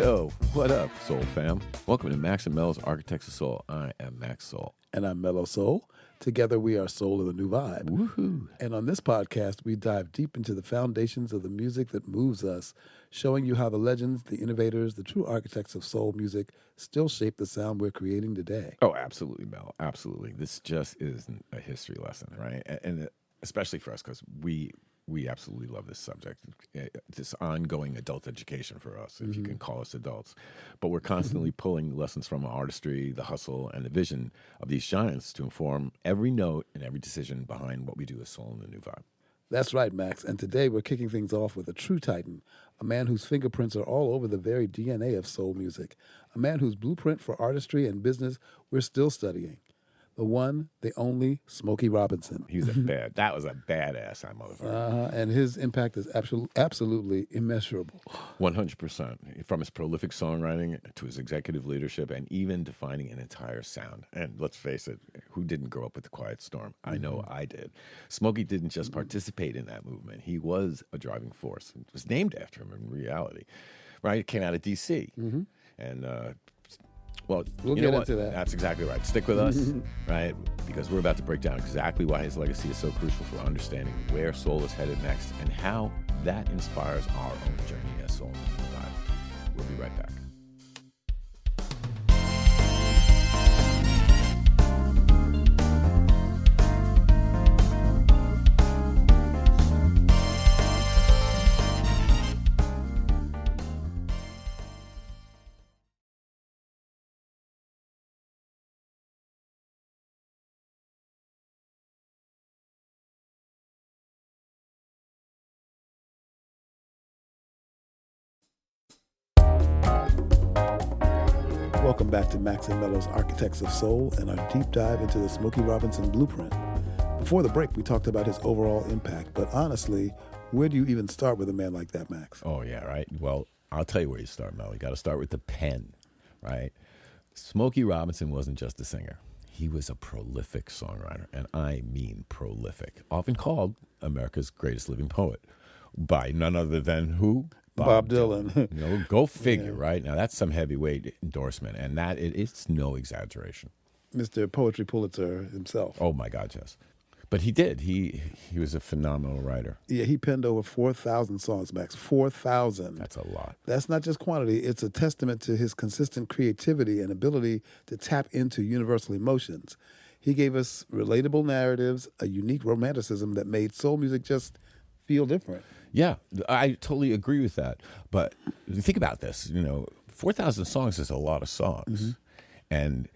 Yo, what up, Soul fam? Welcome to Max and Mello's Architects of Soul. I am Max Soul. And I'm Mello Soul. Together we are Soul of the New Vibe. Woohoo. And on this podcast, we dive deep into the foundations of the music that moves us, showing you how the legends, the innovators, the true architects of soul music still shape the sound we're creating today. Oh, absolutely, Mel. Absolutely. This just isn't a history lesson, right? And especially for us, because we absolutely love this subject, this ongoing adult education for us, if you can call us adults. But we're constantly pulling lessons from artistry, the hustle, and the vision of these giants to inform every note and every decision behind what we do as Soul in the New Vibe. That's right, Max. And today we're kicking things off with a true titan, a man whose fingerprints are all over the very DNA of soul music, a man whose blueprint for artistry and business we're still studying. The one, the only, Smokey Robinson. That was a badass, that motherfucker. And his impact is absolutely immeasurable. 100%. From his prolific songwriting to his executive leadership and even defining an entire sound. And let's face it, who didn't grow up with the Quiet Storm? I know I did. Smokey didn't just participate in that movement. He was a driving force. It was named after him in reality. Right? It came out of D.C. And well, we'll you know get what? into that. That's exactly right. Stick with us, right? Because we're about to break down exactly why his legacy is so crucial for understanding where soul is headed next and how that inspires our own journey as soul in the New Vibe. We'll be right back. Welcome back to Max and Mello's Architects of Soul and our deep dive into the Smokey Robinson blueprint. Before the break, we talked about his overall impact, but honestly, where do you even start with a man like that, Max? Oh, yeah, right? Well, I'll tell you where you start, Mel. You got to start with the pen, right? Smokey Robinson wasn't just a singer. He was a prolific songwriter, and I mean prolific, often called America's greatest living poet by none other than who? Bob Dylan. Go figure, right? Now, that's some heavyweight endorsement, and it's no exaggeration. Mr. Poetry Pulitzer himself. Oh, my God, yes. But he did. He was a phenomenal writer. Yeah, he penned over 4,000 songs, Max. 4,000. That's a lot. That's not just quantity. It's a testament to his consistent creativity and ability to tap into universal emotions. He gave us relatable narratives, a unique romanticism that made soul music just feel different. Yeah, I totally agree with that. But think about this, 4,000 songs is a lot of songs. And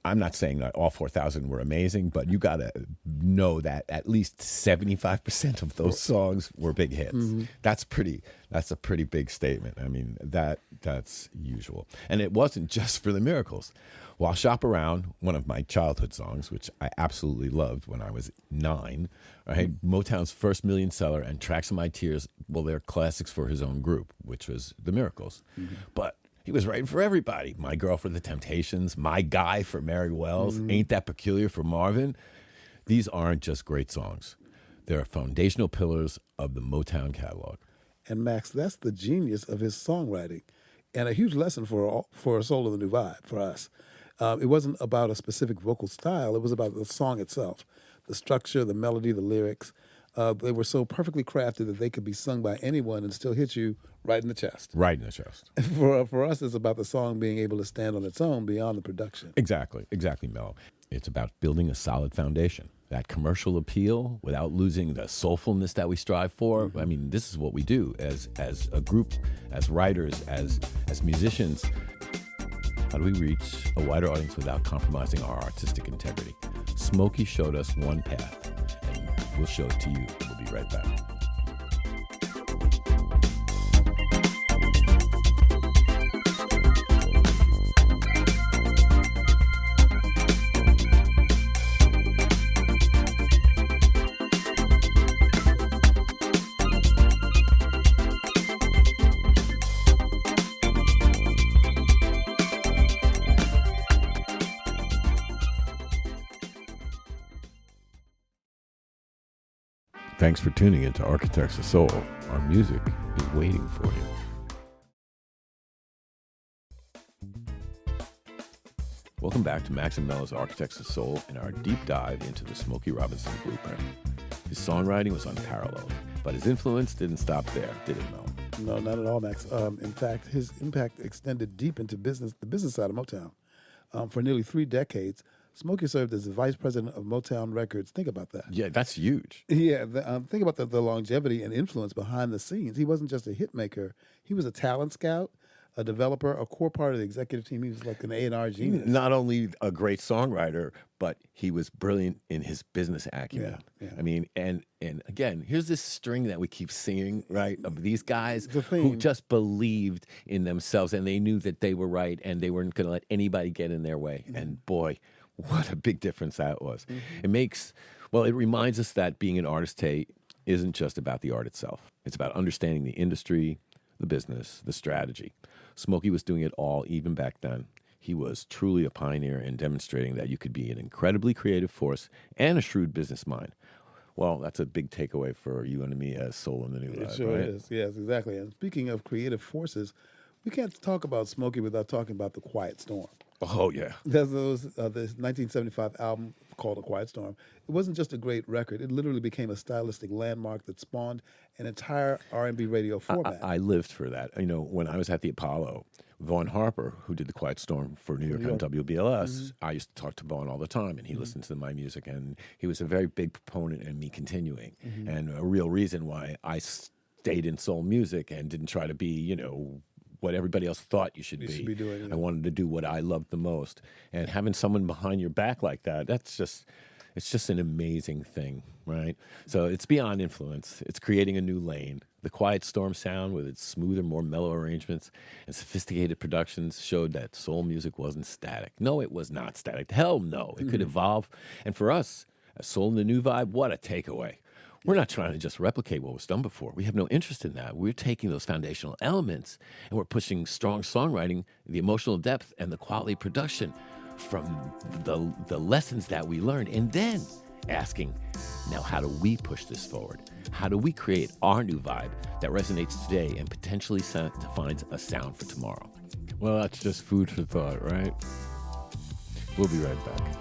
I'm not saying that all 4,000 were amazing, but you got to know that at least 75% of those songs were big hits. That's a pretty big statement. I mean, that's usual. And it wasn't just for the miracles. While Shop Around, one of my childhood songs, which I absolutely loved when I was 9, right? Motown's first million seller, and Tracks of My Tears, well, they're classics for his own group, which was the Miracles. But he was writing for everybody. My Girl for the Temptations, My Guy for Mary Wells, Ain't That Peculiar for Marvin. These aren't just great songs. They're foundational pillars of the Motown catalog. And Max, that's the genius of his songwriting, and a huge lesson for a Soul of the New Vibe for us. It wasn't about a specific vocal style. It was about the song itself, the structure, the melody, the lyrics. They were so perfectly crafted that they could be sung by anyone and still hit you right in the chest. Right in the chest. For us, it's about the song being able to stand on its own beyond the production. Exactly, Mel. It's about building a solid foundation. That commercial appeal without losing the soulfulness that we strive for. I mean, this is what we do as a group, as writers, as musicians. How do we reach a wider audience without compromising our artistic integrity? Smokey showed us one path, and we'll show it to you. We'll be right back. Thanks for tuning in to Architects of Soul. Our music is waiting for you. Welcome back to Max and Mello's Architects of Soul and our deep dive into the Smokey Robinson blueprint. His songwriting was unparalleled, but his influence didn't stop there, did it, Mel? No, not at all, Max. In fact, his impact extended deep into the business side of Motown. For nearly 3 decades, Smokey served as the vice president of Motown Records. Think about that. Yeah, that's huge. Yeah, think about the longevity and influence behind the scenes. He wasn't just a hit maker. He was a talent scout, a developer, a core part of the executive team. He was like an A&R genius. Not only a great songwriter, but he was brilliant in his business acumen. Yeah. I mean, and again, here's this string that we keep seeing, right, of these guys The theme. who just believed in themselves and they knew that they were right and they weren't going to let anybody get in their way. And boy, what a big difference that was. It reminds us that being an artist, Tay, isn't just about the art itself. It's about understanding the industry, the business, the strategy. Smokey was doing it all even back then. He was truly a pioneer in demonstrating that you could be an incredibly creative force and a shrewd business mind. Well, that's a big takeaway for you and me as Soul in the New Life, It sure right? is. Yes, exactly. And speaking of creative forces, we can't talk about Smokey without talking about The Quiet Storm. Oh, yeah. There's this 1975 album called A Quiet Storm. It wasn't just a great record. It literally became a stylistic landmark that spawned an entire R&B radio format. I lived for that. You know, when I was at the Apollo, Vaughn Harper, who did The Quiet Storm for New York on WBLS, I used to talk to Vaughn all the time, and he listened to my music, and he was a very big proponent in me continuing, and a real reason why I stayed in soul music and didn't try to be, what everybody else thought you should be. doing, yeah. I wanted to do what I loved the most. And having someone behind your back like that, it's just an amazing thing, right? So it's beyond influence. It's creating a new lane. The Quiet Storm sound with its smoother, more mellow arrangements and sophisticated productions showed that soul music wasn't static. No, it was not static. Hell no. It could evolve. And for us, as Soul in the New Vibe, what a takeaway. We're not trying to just replicate what was done before. We have no interest in that. We're taking those foundational elements and we're pushing strong songwriting, the emotional depth, and the quality production from the lessons that we learned, and then asking, now how do we push this forward? How do we create our new vibe that resonates today and potentially finds a sound for tomorrow? Well, that's just food for thought, right? We'll be right back.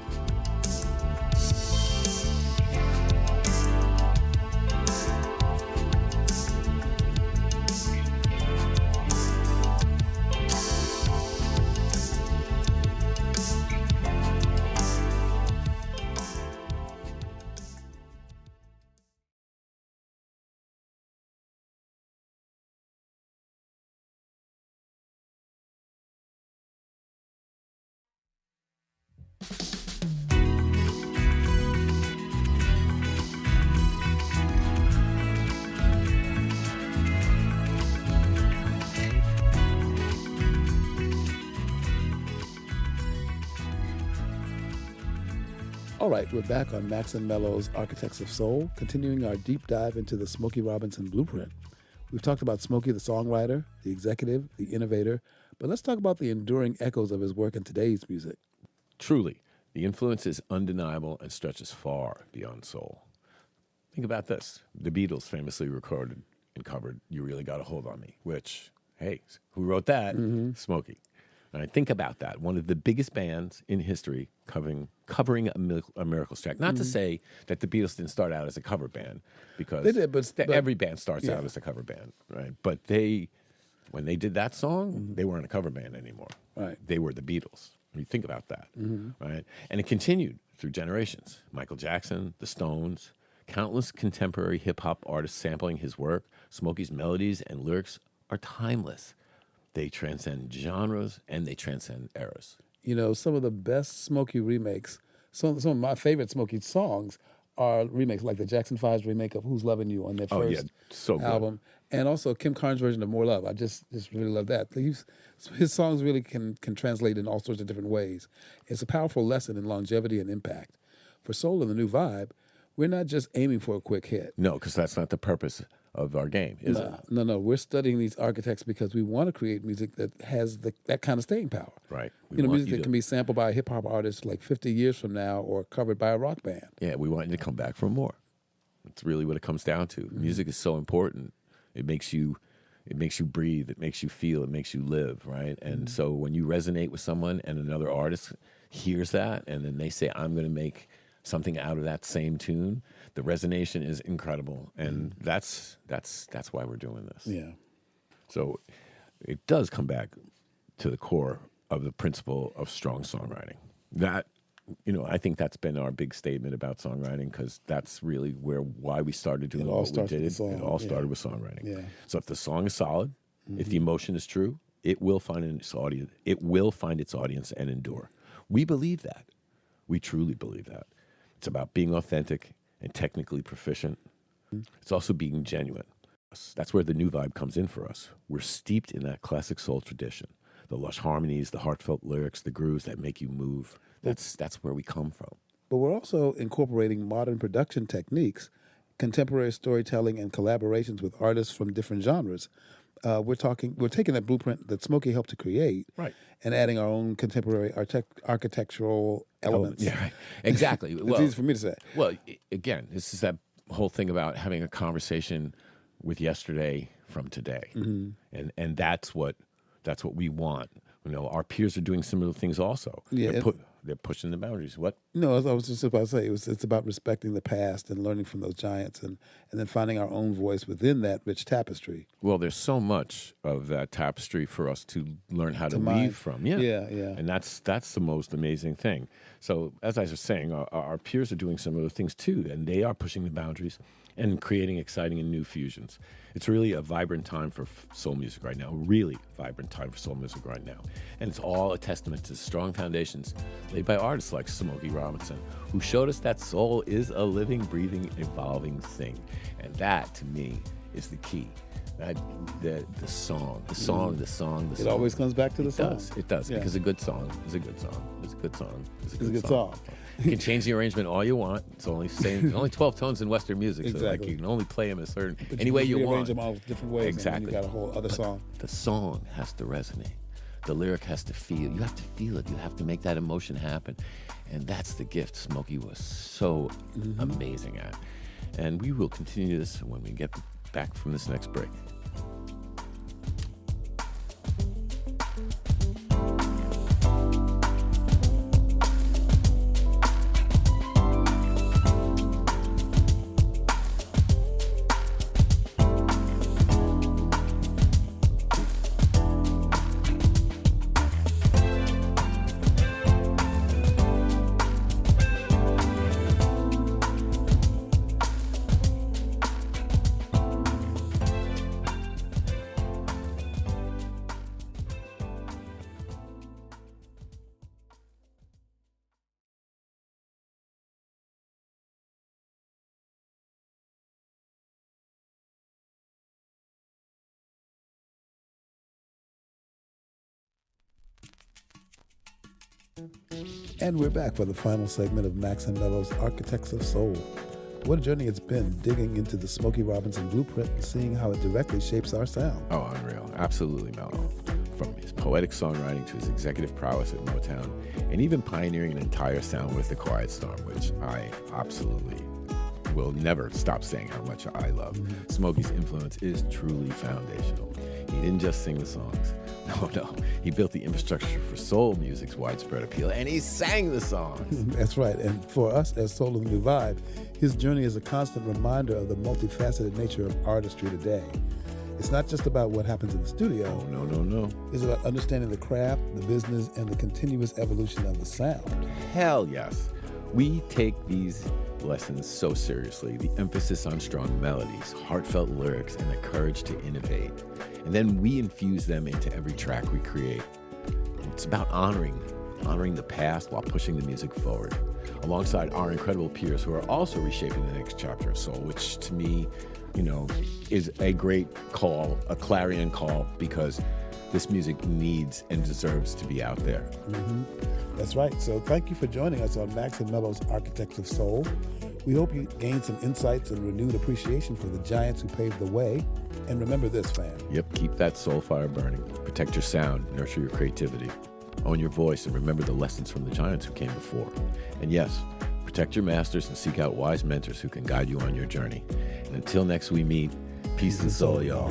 All right, we're back on Max and Mello's Architects of Soul, continuing our deep dive into the Smokey Robinson blueprint. We've talked about Smokey the songwriter, the executive, the innovator, but let's talk about the enduring echoes of his work in today's music. Truly, the influence is undeniable and stretches far beyond soul. Think about this. The Beatles famously recorded and covered You Really Got a Hold on Me, which, hey, who wrote that? Smokey. All right, think about that. One of the biggest bands in history covering a Miracles track. Not to say that the Beatles didn't start out as a cover band, because They did, but every band starts out as a cover band, right? But when they did that song, they weren't a cover band anymore. Right. They were the Beatles. You think about that, right? And it continued through generations. Michael Jackson, the Stones, countless contemporary hip-hop artists sampling his work. Smokey's melodies and lyrics are timeless. They transcend genres and they transcend eras. You know, some of the best Smokey remakes, some of my favorite Smokey songs are remakes, like the Jackson 5's remake of Who's Loving You on their first so good. album. And also Kim Carnes' version of More Love. I just really love that. His songs really can translate in all sorts of different ways. It's a powerful lesson in longevity and impact. For Soul in the New Vibe, we're not just aiming for a quick hit. No, because that's not the purpose of our game, is it? No. We're studying these architects because we want to create music that has that kind of staying power. Right. Music that can be sampled by a hip-hop artist like 50 years from now or covered by a rock band. Yeah, we want you to come back for more. That's really what it comes down to. Music is so important. It makes you breathe. It makes you feel. It makes you live, right? And so when you resonate with someone and another artist hears that and then they say, I'm going to make something out of that same tune, the resonation is incredible. And that's why we're doing this. Yeah. So it does come back to the core of the principle of strong songwriting. That, I think that's been our big statement about songwriting, because that's really why we started doing what we did. It all started with songwriting. Yeah. So if the song is solid, if the emotion is true, it will find its audience. It will find its audience and endure. We believe that. We truly believe that. It's about being authentic and technically proficient. It's also being genuine. That's where the new vibe comes in for us. We're steeped in that classic soul tradition. The lush harmonies, the heartfelt lyrics, the grooves that make you move. That's where we come from. But we're also incorporating modern production techniques, contemporary storytelling, and collaborations with artists from different genres. We're taking that blueprint that Smokey helped to create, right, and adding our own contemporary architectural elements. Yeah, right. Exactly. It's easy for me to say. Well, again, this is that whole thing about having a conversation with yesterday from today, and that's what we want. Our peers are doing similar things also. Yeah, they're pushing the boundaries. What? No, I was just about to say it's about respecting the past and learning from those giants, and then finding our own voice within that rich tapestry. Well, there's so much of that tapestry for us to learn how to weave from. Yeah, and that's the most amazing thing. So, as I was saying, our peers are doing similar things too, and they are pushing the boundaries and creating exciting and new fusions. It's really a vibrant time for soul music right now, really vibrant time for soul music right now. And it's all a testament to strong foundations laid by artists like Smokey Robinson, who showed us that soul is a living, breathing, evolving thing. And that, to me, is the key. The song. It always comes back to the song. It does, because a good song is a good song. It's a good song. You can change the arrangement all you want. It's only 12 tones in Western music, exactly. So you can only play them any way you want. Arrange them all different ways. Exactly. And you got a whole other song. The song has to resonate. The lyric has to feel. You have to feel it. You have to make that emotion happen, and that's the gift Smokey was so amazing at. And we will continue this when we get back from this next break. And we're back for the final segment of Max and Mello's Architects of Soul. What a journey it's been, digging into the Smokey Robinson blueprint and seeing how it directly shapes our sound. Oh, unreal. Absolutely, Mello. From his poetic songwriting to his executive prowess at Motown, and even pioneering an entire sound with The Quiet Storm, which I absolutely will never stop saying how much I love. Smokey's influence is truly foundational. He didn't just sing the songs. No. He built the infrastructure for soul music's widespread appeal, and he sang the songs. That's right. And for us as Soul of the New Vibe, his journey is a constant reminder of the multifaceted nature of artistry today. It's not just about what happens in the studio. Oh, no. It's about understanding the craft, the business, and the continuous evolution of the sound. Hell yes. We take these lessons so seriously. The emphasis on strong melodies, heartfelt lyrics, and the courage to innovate. And then we infuse them into every track we create. It's about honoring the past while pushing the music forward, alongside our incredible peers who are also reshaping the next chapter of soul, which to me, is a great call, a clarion call, because this music needs and deserves to be out there. That's right. So thank you for joining us on Max and Mello's Architects of Soul. We hope you gained some insights and renewed appreciation for the giants who paved the way. And remember this, fam. Yep, keep that soul fire burning. Protect your sound, nurture your creativity. Own your voice, and remember the lessons from the giants who came before. And yes, protect your masters and seek out wise mentors who can guide you on your journey. And until next we meet, peace and soul, y'all.